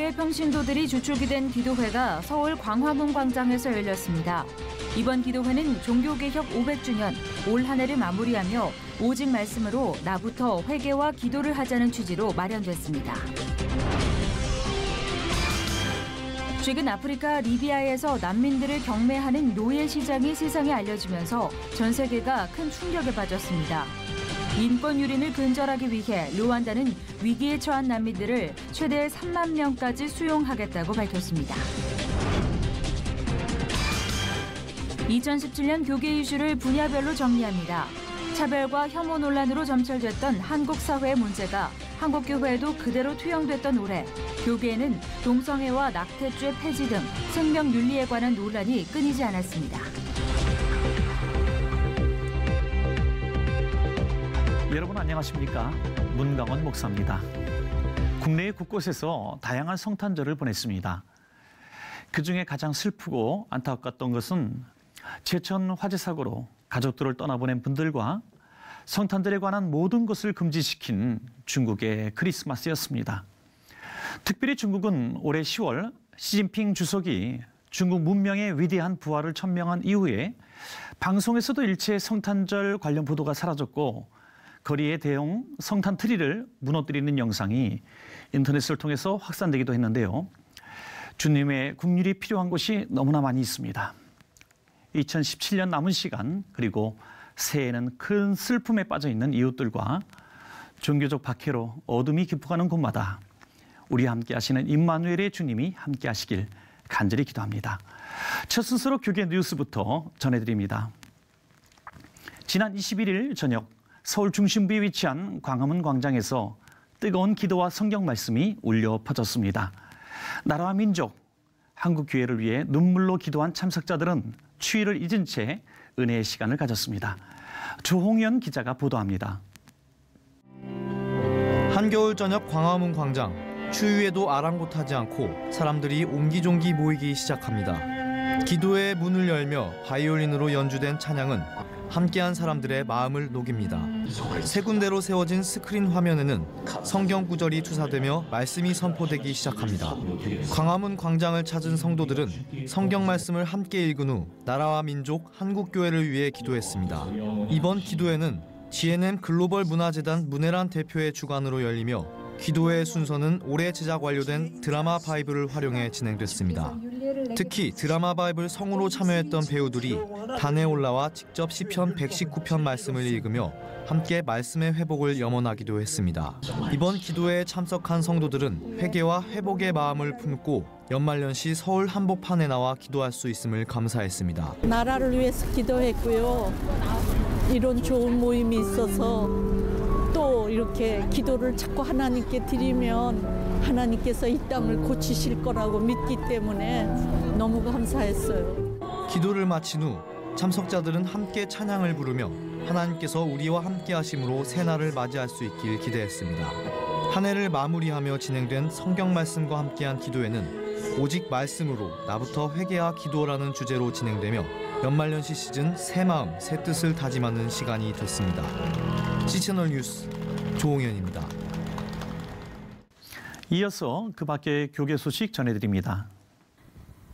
종교의 평신도들이 주축이 된 기도회가 서울 광화문 광장에서 열렸습니다. 이번 기도회는 종교개혁 500주년 올 한 해를 마무리하며 오직 말씀으로 나부터 회개와 기도를 하자는 취지로 마련됐습니다. 최근 아프리카 리비아에서 난민들을 경매하는 노예 시장이 세상에 알려지면서 전 세계가 큰 충격에 빠졌습니다. 인권 유린을 근절하기 위해 루안다는 위기에 처한 난민들을 최대 3만 명까지 수용하겠다고 밝혔습니다. 2017년 교계 이슈를 분야별로 정리합니다. 차별과 혐오 논란으로 점철됐던 한국 사회의 문제가 한국교회에도 그대로 투영됐던 올해 교계에는 동성애와 낙태죄 폐지 등 생명윤리에 관한 논란이 끊이지 않았습니다. 여러분 안녕하십니까? 문강원 목사입니다. 국내 곳곳에서 다양한 성탄절을 보냈습니다. 그중에 가장 슬프고 안타까웠던 것은 제천 화재 사고로 가족들을 떠나보낸 분들과 성탄절에 관한 모든 것을 금지시킨 중국의 크리스마스였습니다. 특별히 중국은 올해 10월 시진핑 주석이 중국 문명의 위대한 부활을 천명한 이후에 방송에서도 일체 성탄절 관련 보도가 사라졌고 거리의 대형 성탄 트리를 무너뜨리는 영상이 인터넷을 통해서 확산되기도 했는데요. 주님의 국률이 필요한 곳이 너무나 많이 있습니다. 2017년 남은 시간 그리고 새해에는 큰 슬픔에 빠져있는 이웃들과 종교적 박해로 어둠이 깊어가는 곳마다 우리와 함께 하시는 임마누엘의 주님이 함께 하시길 간절히 기도합니다. 첫 순서로 교계 뉴스부터 전해드립니다. 지난 21일 저녁 서울 중심부에 위치한 광화문 광장에서 뜨거운 기도와 성경 말씀이 울려 퍼졌습니다. 나라와 민족, 한국 교회를 위해 눈물로 기도한 참석자들은 추위를 잊은 채 은혜의 시간을 가졌습니다. 조홍현 기자가 보도합니다. 한겨울 저녁 광화문 광장, 추위에도 아랑곳하지 않고 사람들이 옹기종기 모이기 시작합니다. 기도의 문을 열며 바이올린으로 연주된 찬양은 함께한 사람들의 마음을 녹입니다. 세 군데로 세워진 스크린 화면에는 성경 구절이 투사되며 말씀이 선포되기 시작합니다. 광화문 광장을 찾은 성도들은 성경 말씀을 함께 읽은 후 나라와 민족, 한국교회를 위해 기도했습니다. 이번 기도회는 GNM 글로벌 문화재단 문혜란 대표의 주관으로 열리며 기도회 순서는 올해 제작 완료된 드라마 바이블을 활용해 진행됐습니다. 특히 드라마 바이블 성우로 참여했던 배우들이 단에 올라와 직접 시편 119편 말씀을 읽으며 함께 말씀의 회복을 염원하기도 했습니다. 이번 기도회에 참석한 성도들은 회개와 회복의 마음을 품고 연말연시 서울 한복판에 나와 기도할 수 있음을 감사했습니다. 나라를 위해서 기도했고요. 이런 좋은 모임이 있어서 또 이렇게 기도를 자꾸 하나님께 드리면 하나님께서 이 땅을 고치실 거라고 믿기 때문에 너무 감사했어요. 기도를 마친 후 참석자들은 함께 찬양을 부르며 하나님께서 우리와 함께 하심으로 새날을 맞이할 수 있길 기대했습니다. 한 해를 마무리하며 진행된 성경 말씀과 함께한 기도회는 오직 말씀으로 나부터 회개와 기도라는 주제로 진행되며 연말연시 시즌 새 마음, 새 뜻을 다짐하는 시간이 됐습니다. C채널 뉴스 조홍현입니다. 이어서 그 밖의 교계 소식 전해드립니다.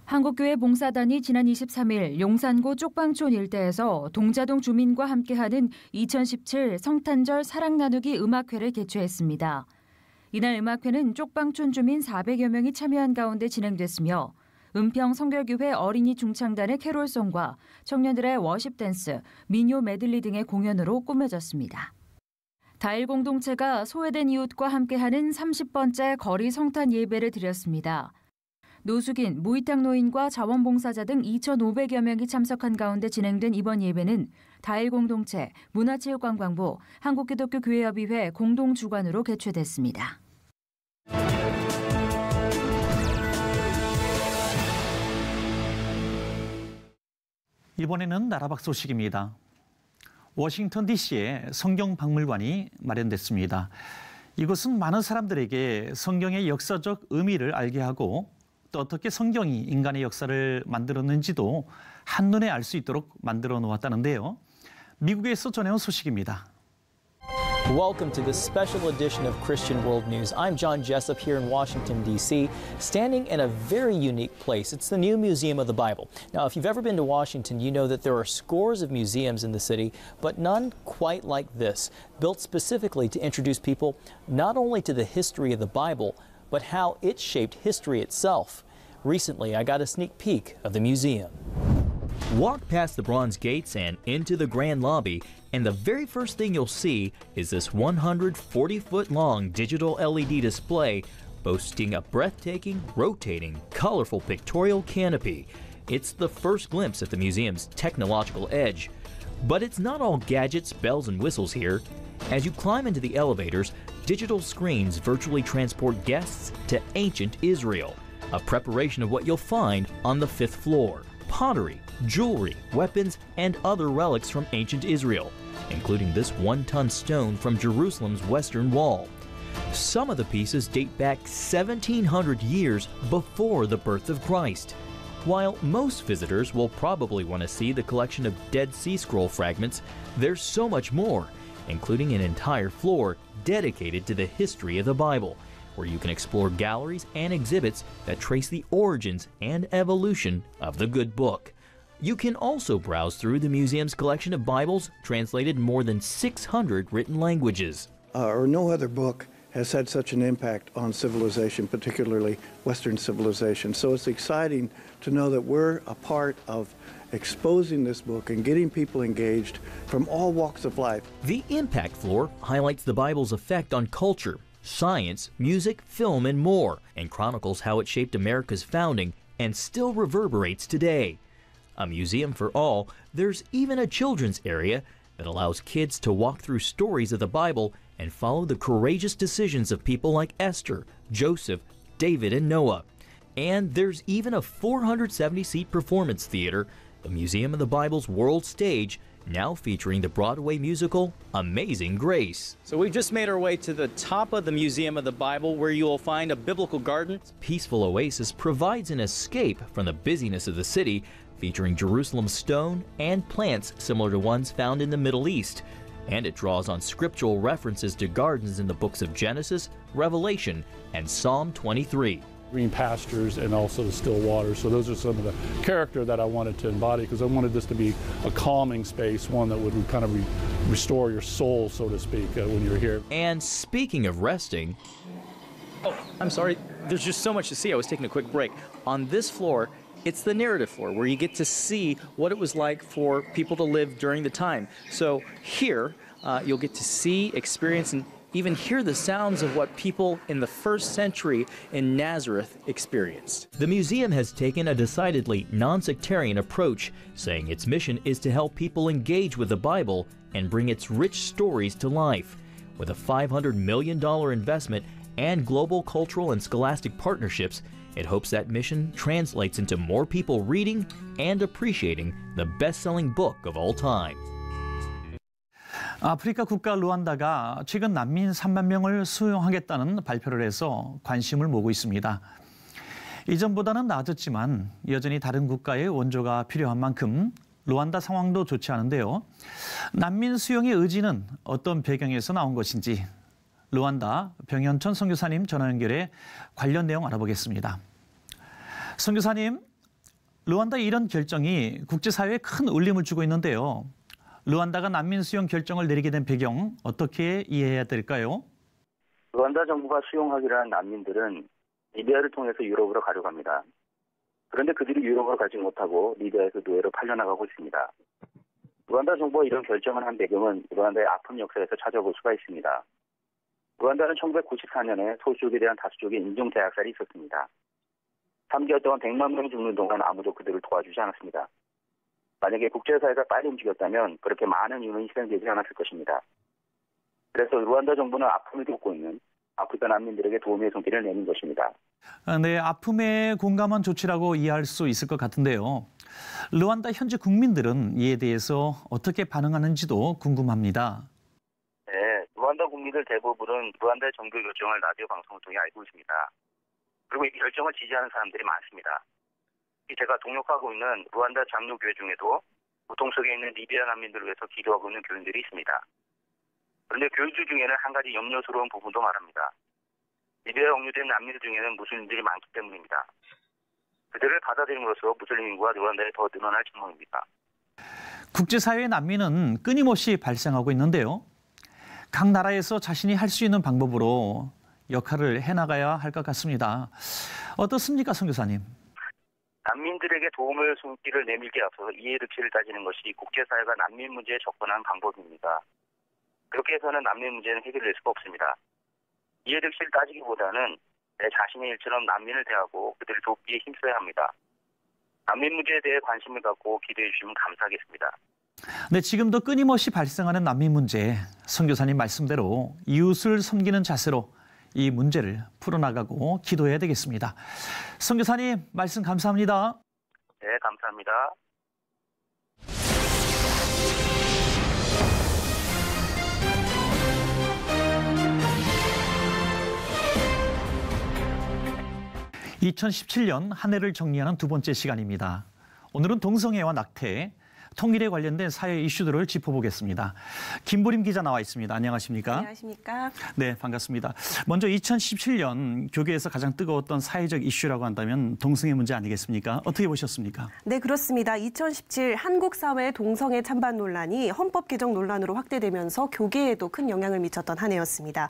한국교회 봉사단이 지난 23일 용산구 쪽방촌 일대에서 동자동 주민과 함께하는 2017 성탄절 사랑 나누기 음악회를 개최했습니다. 이날 음악회는 쪽방촌 주민 400여 명이 참여한 가운데 진행됐으며 은평 성결교회 어린이 중창단의 캐롤송과 청년들의 워십 댄스, 민요 메들리 등의 공연으로 꾸며졌습니다. 다일 공동체가 소외된 이웃과 함께하는 30번째 거리 성탄 예배를 드렸습니다. 노숙인, 무위탁 노인과 자원봉사자 등 2,500여 명이 참석한 가운데 진행된 이번 예배는 다일 공동체, 문화체육관광부, 한국기독교교회협의회 공동 주관으로 개최됐습니다. 이번에는 나라 밖 소식입니다. 워싱턴 DC에 성경박물관이 마련됐습니다. 이곳은 많은 사람들에게 성경의 역사적 의미를 알게 하고 또 어떻게 성경이 인간의 역사를 만들었는지도 한눈에 알 수 있도록 만들어 놓았다는데요. 미국에서 전해온 소식입니다. Welcome to this special edition of Christian World News. I'm John Jessup here in Washington, D.C., standing in a very unique place. It's the new Museum of the Bible. Now, if you've ever been to Washington, you know that there are scores of museums in the city, but none quite like this, built specifically to introduce people not only to the history of the Bible, but how it shaped history itself. Recently, I got a sneak peek of the museum. Walk past the bronze gates and into the grand lobby, and the very first thing you'll see is this 140-foot-long digital LED display boasting a breathtaking, rotating, colorful pictorial canopy. It's the first glimpse at the museum's technological edge. But it's not all gadgets, bells, and whistles here. As you climb into the elevators, digital screens virtually transport guests to ancient Israel, a preparation of what you'll find on the 5th floor. Pottery, jewelry, weapons, and other relics from ancient Israel, including this 1-ton stone from Jerusalem's western wall. Some of the pieces date back 1,700 years before the birth of Christ. While most visitors will probably want to see the collection of Dead Sea Scroll fragments, there's so much more, including an entire floor dedicated to the history of the Bible, where you can explore galleries and exhibits that trace the origins and evolution of the good book. You can also browse through the museum's collection of Bibles translated in more than 600 written languages. No other book has had such an impact on civilization, particularly Western civilization. So it's exciting to know that we're a part of exposing this book and getting people engaged from all walks of life. The Impact Floor highlights the Bible's effect on culture, science, music, film, and more, and chronicles how it shaped America's founding and still reverberates today. A museum for all, there's even a children's area that allows kids to walk through stories of the Bible and follow the courageous decisions of people like Esther, Joseph, David, and Noah. And there's even a 470-seat performance theater, the Museum of the Bible's world stage, now featuring the Broadway musical Amazing Grace. So we've just made our way to the top of the Museum of the Bible, where you will find a biblical garden. Peaceful oasis provides an escape from the busyness of the city, featuring Jerusalem stone and plants similar to ones found in the Middle East. And it draws on scriptural references to gardens in the books of Genesis, Revelation, and Psalm 23. Green pastures and also the still waters. So those are some of the character that I wanted to embody, because I wanted this to be a calming space, one that would kind of restore your soul, so to speak, when you're here. And speaking of resting... Oh, I'm sorry. There's just so much to see. I was taking a quick break. On this floor, it's the narrative floor, where you get to see what it was like for people to live during the time. So here, you'll get to see, experience, and even hear the sounds of what people in the first century in Nazareth experienced. The museum has taken a decidedly non-sectarian approach, saying its mission is to help people engage with the Bible and bring its rich stories to life. With a $500 million investment and global cultural and scholastic partnerships, it hopes that mission translates into more people reading and appreciating the best-selling book of all time. 아프리카 국가 루안다가 최근 난민 3만 명을 수용하겠다는 발표를 해서 관심을 모으고 있습니다. 이전보다는 나아졌지만 여전히 다른 국가의 원조가 필요한 만큼 루안다 상황도 좋지 않은데요. 난민 수용의 의지는 어떤 배경에서 나온 것인지 루안다 병현천 선교사님 전화 연결해 관련 내용 알아보겠습니다. 선교사님, 루안다의 이런 결정이 국제사회에 큰 울림을 주고 있는데요. 루안다가 난민 수용 결정을 내리게 된 배경 어떻게 이해해야 될까요? 루안다 정부가 수용하기로 한 난민들은 리비아를 통해서 유럽으로 가려고 합니다. 그런데 그들이 유럽으로 가지 못하고 리비아에서 노예로 팔려나가고 있습니다. 루안다 정부가 이런 결정을 한 배경은 루안다의 아픈 역사에서 찾아볼 수가 있습니다. 루안다는 1994년에 소수족에 대한 다수족의 인종 대학살이 있었습니다. 3개월 동안 100만 명이 죽는 동안 아무도 그들을 도와주지 않았습니다. 만약에 국제사회가 빨리 움직였다면 그렇게 많은 인원이 희생되지 않았을 것입니다. 그래서 루안다 정부는 아픔을 겪고 있는 아프리카 난민들에게 도움의 손길을 내민 것입니다. 네, 아픔에 공감한 조치라고 이해할 수 있을 것 같은데요. 루안다 현지 국민들은 이에 대해서 어떻게 반응하는지도 궁금합니다. 네, 루안다 국민들 대부분은 루안다의 정부 결정을 라디오 방송을 통해 알고 있습니다. 그리고 이 결정을 지지하는 사람들이 많습니다. 제가 동역하고 있는 루안다 장로교회 중에도 고통 속에 있는 리비아 난민들을 위해서 기도하고 있는 교인들이 있습니다. 그런데 교주 중에는 한 가지 염려스러운 부분도 말합니다. 리비아에 억류된 난민들 중에는 무슬림들이 많기 때문입니다. 그들을 받아들임으로써 무슬림 인구가 르완다에 더 늘어날 전망입니다. 국제사회의 난민은 끊임없이 발생하고 있는데요. 각 나라에서 자신이 할 수 있는 방법으로 역할을 해나가야 할 것 같습니다. 어떻습니까, 선교사님? 난민들에게 도움을 숨기를 내밀게 앞서서 이해득실을 따지는 것이 국제사회가 난민 문제에 접근한 방법입니다. 그렇게 해서는 난민 문제는 해결될 수가 없습니다. 이해득실 따지기보다는 내 자신의 일처럼 난민을 대하고 그들을 돕기에 힘써야 합니다. 난민 문제에 대해 관심을 갖고 기도해 주시면 감사하겠습니다. 네, 지금도 끊임없이 발생하는 난민 문제, 선교사님 말씀대로 이웃을 섬기는 자세로 이 문제를 풀어나가고 기도해야 되겠습니다. 선교사님 말씀 감사합니다. 네, 감사합니다. (2017년) 한 해를 정리하는 두 번째 시간입니다. 오늘은 동성애와 낙태, 통일에 관련된 사회 이슈들을 짚어보겠습니다. 김보림 기자 나와 있습니다. 안녕하십니까? 안녕하십니까? 네, 반갑습니다. 먼저 2017년 교계에서 가장 뜨거웠던 사회적 이슈라고 한다면 동성애 문제 아니겠습니까? 어떻게 보셨습니까? 네, 그렇습니다. 2017 한국 사회 동성애 찬반 논란이 헌법 개정 논란으로 확대되면서 교계에도 큰 영향을 미쳤던 한 해였습니다.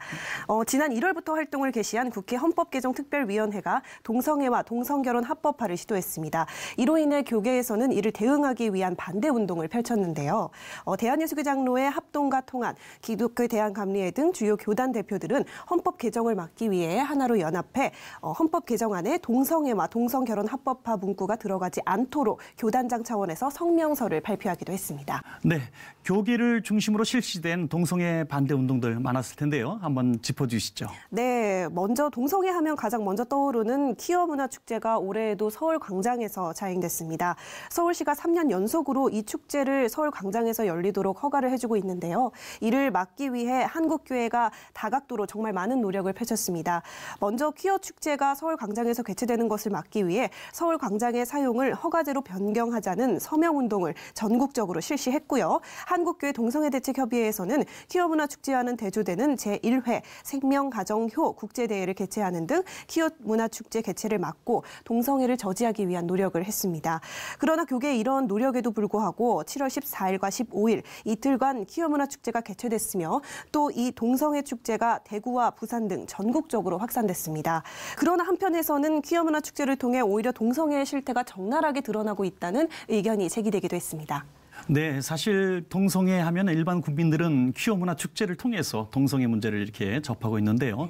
지난 1월부터 활동을 개시한 국회 헌법개정특별위원회가 동성애와 동성결혼 합법화를 시도했습니다. 이로 인해 교계에서는 이를 대응하기 위한 반대 운동을 펼쳤는데요. 대한예수교 장로회 합동과 통합, 기독교 대한감리회 등 주요 교단 대표들은 헌법 개정을 막기 위해 하나로 연합해 헌법 개정안에 동성애와 동성결혼 합법화 문구가 들어가지 않도록 교단장 차원에서 성명서를 발표하기도 했습니다. 네, 교계를 중심으로 실시된 동성애 반대 운동들 많았을 텐데요. 한번 짚어주시죠. 네, 먼저 동성애 하면 가장 먼저 떠오르는 퀴어 문화 축제가 올해에도 서울 광장에서 자행됐습니다. 서울시가 3년 연속으로 이 축제를 서울 광장에서 열리도록 허가를 해주고 있는데요. 이를 막기 위해 한국교회가 다각도로 정말 많은 노력을 펼쳤습니다. 먼저 퀴어 축제가 서울 광장에서 개최되는 것을 막기 위해 서울 광장의 사용을 허가제로 변경하자는 서명운동을 전국적으로 실시했고요. 한국교회 동성애대책협의회에서는 퀴어 문화 축제와는 대조되는 제1회 생명가정효 국제대회를 개최하는 등 퀴어 문화 축제 개최를 막고 동성애를 저지하기 위한 노력을 했습니다. 그러나 교계의 이런 노력에도 불구하고 7월 14일과 15일 이틀간 퀴어 문화 축제가 개최됐으며 또 이 동성애 축제가 대구와 부산 등 전국적으로 확산됐습니다. 그러나 한편에서는 퀴어 문화 축제를 통해 오히려 동성애의 실태가 적나라하게 드러나고 있다는 의견이 제기되기도 했습니다. 네, 사실 동성애 하면 일반 국민들은 퀴어 문화 축제를 통해서 동성애 문제를 이렇게 접하고 있는데요.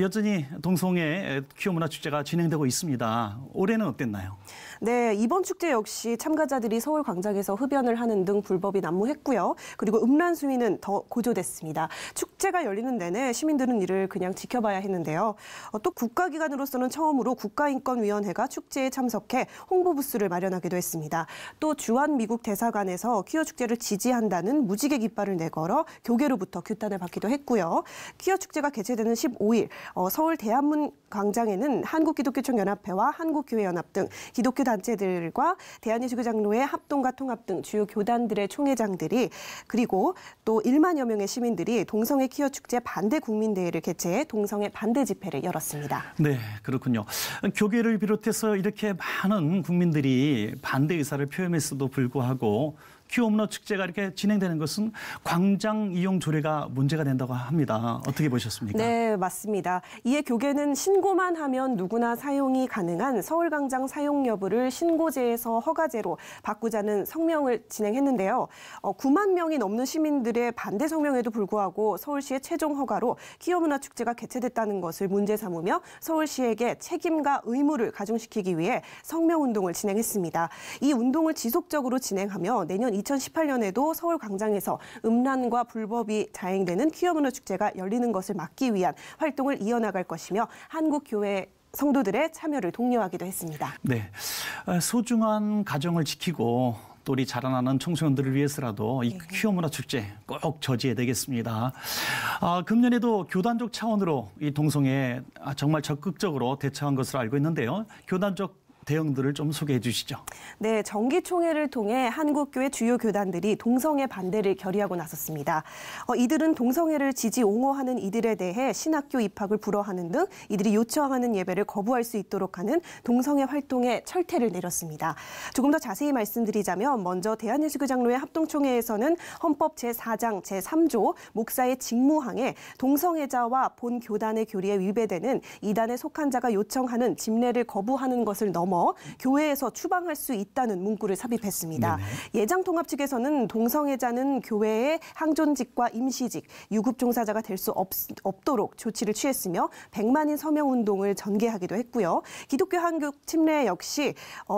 여전히 동성애 퀴어 문화 축제가 진행되고 있습니다. 올해는 어땠나요? 네, 이번 축제 역시 참가자들이 서울 광장에서 흡연을 하는 등 불법이 난무했고요. 그리고 음란 수위는 더 고조됐습니다. 축제가 열리는 내내 시민들은 이를 그냥 지켜봐야 했는데요. 또 국가기관으로서는 처음으로 국가인권위원회가 축제에 참석해 홍보 부스를 마련하기도 했습니다. 또 주한 미국 대사관에서 퀴어 축제를 지지한다는 무지개 깃발을 내걸어 교계로부터 규탄을 받기도 했고요. 퀴어 축제가 개최되는 15일 서울 대한문 광장에는 한국기독교총연합회와 한국교회연합 등 기독교 단체들과 대한예수교 장로회 합동과 통합 등 주요 교단들의 총회장들이 그리고 또 1만여 명의 시민들이 동성애 퀴어 축제 반대 국민대회를 개최해 동성애 반대 집회를 열었습니다. 네, 그렇군요. 교계를 비롯해서 이렇게 많은 국민들이 반대 의사를 표현했어도 불구하고 퀴어 문화 축제가 이렇게 진행되는 것은 광장 이용 조례가 문제가 된다고 합니다. 어떻게 보셨습니까? 네, 맞습니다. 이에 교계는 신고만 하면 누구나 사용이 가능한 서울광장 사용 여부를 신고제에서 허가제로 바꾸자는 성명을 진행했는데요. 9만 명이 넘는 시민들의 반대 성명에도 불구하고 서울시의 최종 허가로 퀴어 문화 축제가 개최됐다는 것을 문제 삼으며 서울시에게 책임과 의무를 가중시키기 위해 성명운동을 진행했습니다. 이 운동을 지속적으로 진행하며 내년 2018년에도 서울 광장에서 음란과 불법이 자행되는 퀴어 문화 축제가 열리는 것을 막기 위한 활동을 이어나갈 것이며 한국교회 성도들의 참여를 독려하기도 했습니다. 네, 소중한 가정을 지키고 또 우리 자라나는 청소년들을 위해서라도 이 퀴어 문화 축제 꼭 저지해야 되겠습니다. 금년에도 교단적 차원으로 이 동성애에 정말 적극적으로 대처한 것으로 알고 있는데요. 교단적 대응들을 좀 소개해 주시죠. 네, 정기총회를 통해 한국교회 주요 교단들이 동성애 반대를 결의하고 나섰습니다. 이들은 동성애를 지지 옹호하는 이들에 대해 신학교 입학을 불허하는 등 이들이 요청하는 예배를 거부할 수 있도록 하는 동성애 활동에 철퇴를 내렸습니다. 조금 더 자세히 말씀드리자면 먼저 대한예수교 장로회 합동총회에서는 헌법 제4장 제3조 목사의 직무항에 동성애자와 본 교단의 교리에 위배되는 이단에 속한 자가 요청하는 집례를 거부하는 것을 넘어 교회에서 추방할 수 있다는 문구를 삽입했습니다. 네네. 예장통합 측에서는 동성애자는 교회의 항존직과 임시직, 유급 종사자가 될 수 없도록 조치를 취했으며 100만인 서명운동을 전개하기도 했고요. 기독교 한국 침례 역시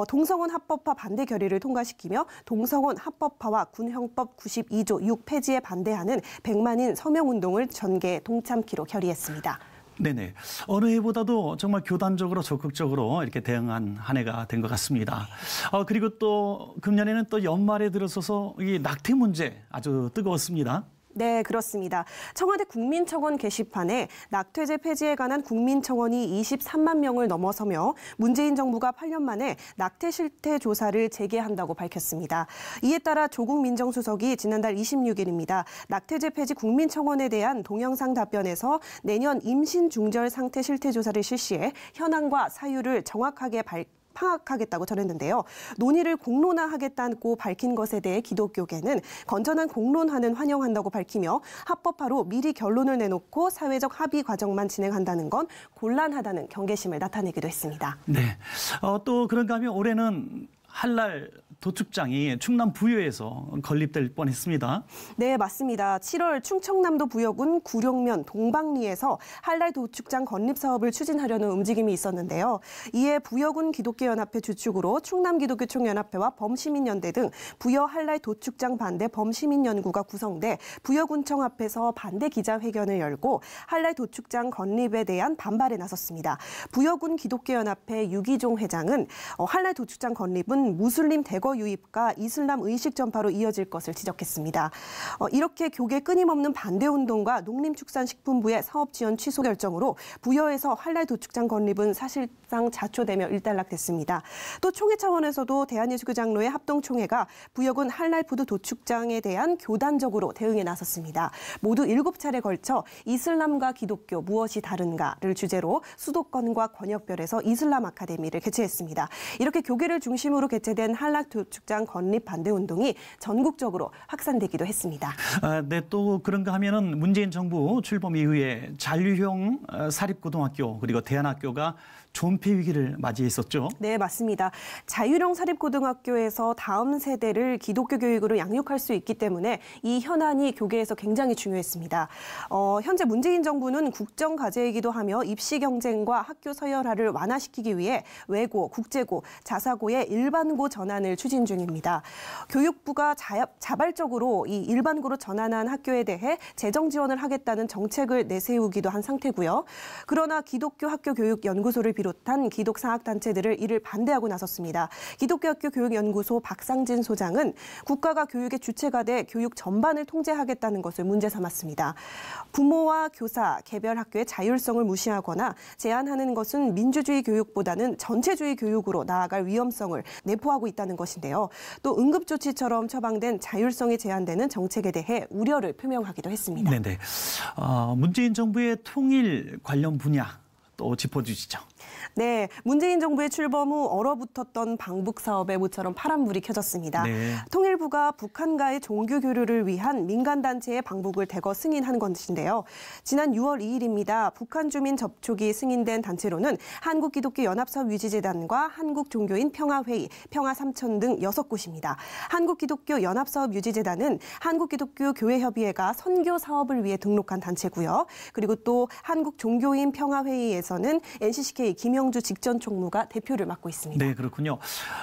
동성혼 합법화 반대 결의를 통과시키며 동성혼 합법화와 군형법 92조 6 폐지에 반대하는 100만인 서명운동을 전개 동참키로 결의했습니다. 네네. 어느 해보다도 정말 교단적으로 적극적으로 이렇게 대응한 한 해가 된 것 같습니다. 그리고 또 금년에는 또 연말에 들어서서 이 낙태 문제 아주 뜨거웠습니다. 네, 그렇습니다. 청와대 국민청원 게시판에 낙태죄 폐지에 관한 국민청원이 23만 명을 넘어서며 문재인 정부가 8년 만에 낙태 실태 조사를 재개한다고 밝혔습니다. 이에 따라 조국 민정수석이 지난달 26일입니다. 낙태죄 폐지 국민청원에 대한 동영상 답변에서 내년 임신 중절 상태 실태 조사를 실시해 현황과 사유를 정확하게 파악하겠다고 전했는데요. 논의를 공론화하겠다고 밝힌 것에 대해 기독교계는 건전한 공론화는 환영한다고 밝히며 합법화로 미리 결론을 내놓고 사회적 합의 과정만 진행한다는 건 곤란하다는 경계심을 나타내기도 했습니다. 네. 또 그런가 하면 올해는 한랄 도축장이 충남 부여에서 건립될 뻔했습니다. 네, 맞습니다. 7월 충청남도 부여군 구룡면 동방리에서 한랄 도축장 건립 사업을 추진하려는 움직임이 있었는데요. 이에 부여군 기독교연합회 주축으로 충남기독교총연합회와 범시민연대 등 부여 한랄 도축장 반대 범시민연구가 구성돼 부여군청 앞에서 반대 기자회견을 열고 한랄 도축장 건립에 대한 반발에 나섰습니다. 부여군 기독교연합회 유기종 회장은 한랄 도축장 건립은 무슬림 대거 유입과 이슬람 의식 전파로 이어질 것을 지적했습니다. 이렇게 교계 끊임없는 반대 운동과 농림축산식품부의 사업 지원 취소 결정으로 부여에서 한랄 도축장 건립은 사실상 자초되며 일단락됐습니다. 또 총회 차원에서도 대한예수교 장로회 합동총회가 부여군 한랄 푸드 도축장에 대한 교단적으로 대응에 나섰습니다. 모두 7차례 걸쳐 이슬람과 기독교 무엇이 다른가를 주제로 수도권과 권역별에서 이슬람 아카데미를 개최했습니다. 이렇게 교계를 중심으로 개최된 한랄 도축장 건립 반대 운동이 전국적으로 확산되기도 했습니다. 네, 또 그런가 하면은 문재인 정부 출범 이후에 잔류형 사립고등학교 그리고 대안학교가 존폐 위기를 맞이했었죠. 네, 맞습니다. 자율형 사립고등학교에서 다음 세대를 기독교 교육으로 양육할 수 있기 때문에 이 현안이 교계에서 굉장히 중요했습니다. 현재 문재인 정부는 국정과제이기도 하며 입시 경쟁과 학교 서열화를 완화시키기 위해 외고, 국제고, 자사고의 일반고 전환을 추진 중입니다. 교육부가 자발적으로 이 일반고로 전환한 학교에 대해 재정 지원을 하겠다는 정책을 내세우기도 한 상태고요. 그러나 기독교 학교 교육 연구소를 비롯한 기독사학단체들을 이를 반대하고 나섰습니다. 기독교학교 교육연구소 박상진 소장은 국가가 교육의 주체가 돼 교육 전반을 통제하겠다는 것을 문제 삼았습니다. 부모와 교사, 개별 학교의 자율성을 무시하거나 제한하는 것은 민주주의 교육보다는 전체주의 교육으로 나아갈 위험성을 내포하고 있다는 것인데요. 또 응급조치처럼 처방된 자율성이 제한되는 정책에 대해 우려를 표명하기도 했습니다. 네네. 문재인 정부의 통일 관련 분야 또 짚어주시죠. 네, 문재인 정부의 출범 후 얼어붙었던 방북 사업에 모처럼 파란불이 켜졌습니다. 네. 통일부가 북한과의 종교 교류를 위한 민간단체의 방북을 대거 승인한 것인데요. 지난 6월 2일입니다. 북한 주민 접촉이 승인된 단체로는 한국기독교연합사업 유지재단과 한국종교인 평화회의, 평화삼천 등 6곳입니다. 한국기독교연합사업 유지재단은 한국기독교교회협의회가 선교 사업을 위해 등록한 단체고요. 그리고 또 한국종교인 평화회의에서는 NCCK 김영주 직전 총무가 대표를 맡고 있습니다. 네, 그렇군요.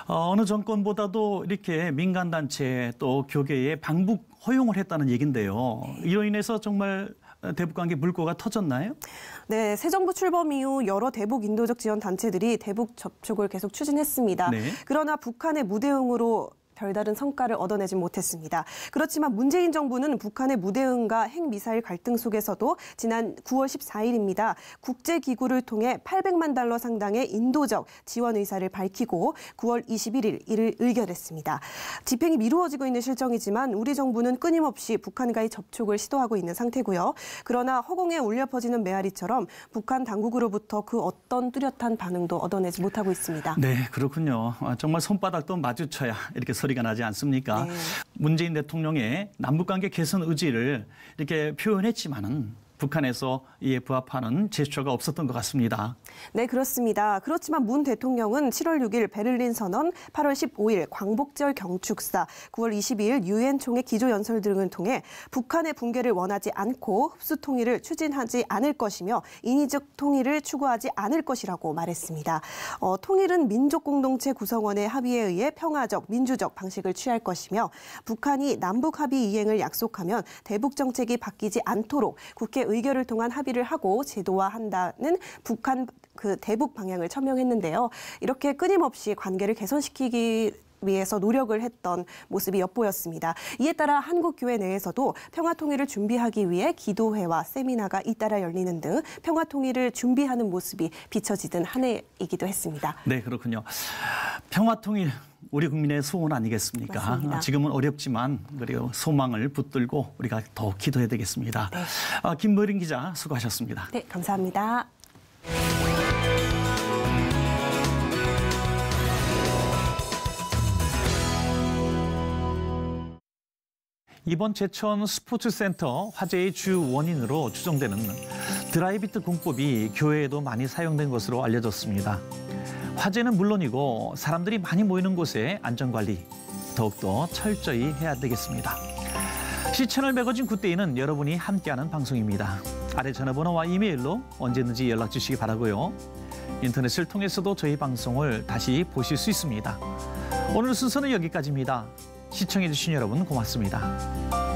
어느 정권보다도 이렇게 민간단체 또 교계에 방북 허용을 했다는 얘기인데요. 이로 인해서 정말 대북관계 물꼬가 터졌나요? 네, 새 정부 출범 이후 여러 대북 인도적 지원 단체들이 대북 접촉을 계속 추진했습니다. 네. 그러나 북한의 무대응으로 별다른 성과를 얻어내지 못했습니다. 그렇지만 문재인 정부는 북한의 무대응과 핵미사일 갈등 속에서도 지난 9월 14일입니다. 국제기구를 통해 $800만 상당의 인도적 지원 의사를 밝히고 9월 21일 이를 의결했습니다. 집행이 미루어지고 있는 실정이지만 우리 정부는 끊임없이 북한과의 접촉을 시도하고 있는 상태고요. 그러나 허공에 울려 퍼지는 메아리처럼 북한 당국으로부터 그 어떤 뚜렷한 반응도 얻어내지 못하고 있습니다. 네, 그렇군요. 정말 손바닥도 마주쳐야 이렇게 소리가 나지 않습니까? 네. 문재인 대통령의 남북관계 개선 의지를 이렇게 표현했지만은 북한에서 이에 부합하는 제스처가 없었던 것 같습니다. 네, 그렇습니다. 그렇지만 문 대통령은 7월 6일 베를린 선언, 8월 15일 광복절 경축사, 9월 22일 유엔 총회 기조연설 등을 통해 북한의 붕괴를 원하지 않고 흡수 통일을 추진하지 않을 것이며 인위적 통일을 추구하지 않을 것이라고 말했습니다. 통일은 민족 공동체 구성원의 합의에 의해 평화적, 민주적 방식을 취할 것이며 북한이 남북 합의 이행을 약속하면 대북 정책이 바뀌지 않도록 국회 의결을 통한 합의를 하고 제도화한다는 북한 그 대북 방향을 천명했는데요. 이렇게 끊임없이 관계를 개선시키기 위해서 노력을 했던 모습이 엿보였습니다. 이에 따라 한국 교회 내에서도 평화 통일을 준비하기 위해 기도회와 세미나가 잇따라 열리는 등 평화 통일을 준비하는 모습이 비춰지던 한 해이기도 했습니다. 네, 그렇군요. 평화 통일 우리 국민의 소원 아니겠습니까? 맞습니다. 지금은 어렵지만 그리고 소망을 붙들고 우리가 더 기도해야 되겠습니다. 네. 김보린 기자 수고하셨습니다. 네, 감사합니다. 이번 제천 스포츠센터 화재의 주 원인으로 추정되는 드라이비트 공법이 교회에도 많이 사용된 것으로 알려졌습니다. 화재는 물론이고 사람들이 많이 모이는 곳의 안전관리 더욱더 철저히 해야 되겠습니다. 시채널 매거진 굿데이는 여러분이 함께하는 방송입니다. 아래 전화번호와 이메일로 언제든지 연락 주시기 바라고요. 인터넷을 통해서도 저희 방송을 다시 보실 수 있습니다. 오늘 순서는 여기까지입니다. 시청해주신 여러분 고맙습니다.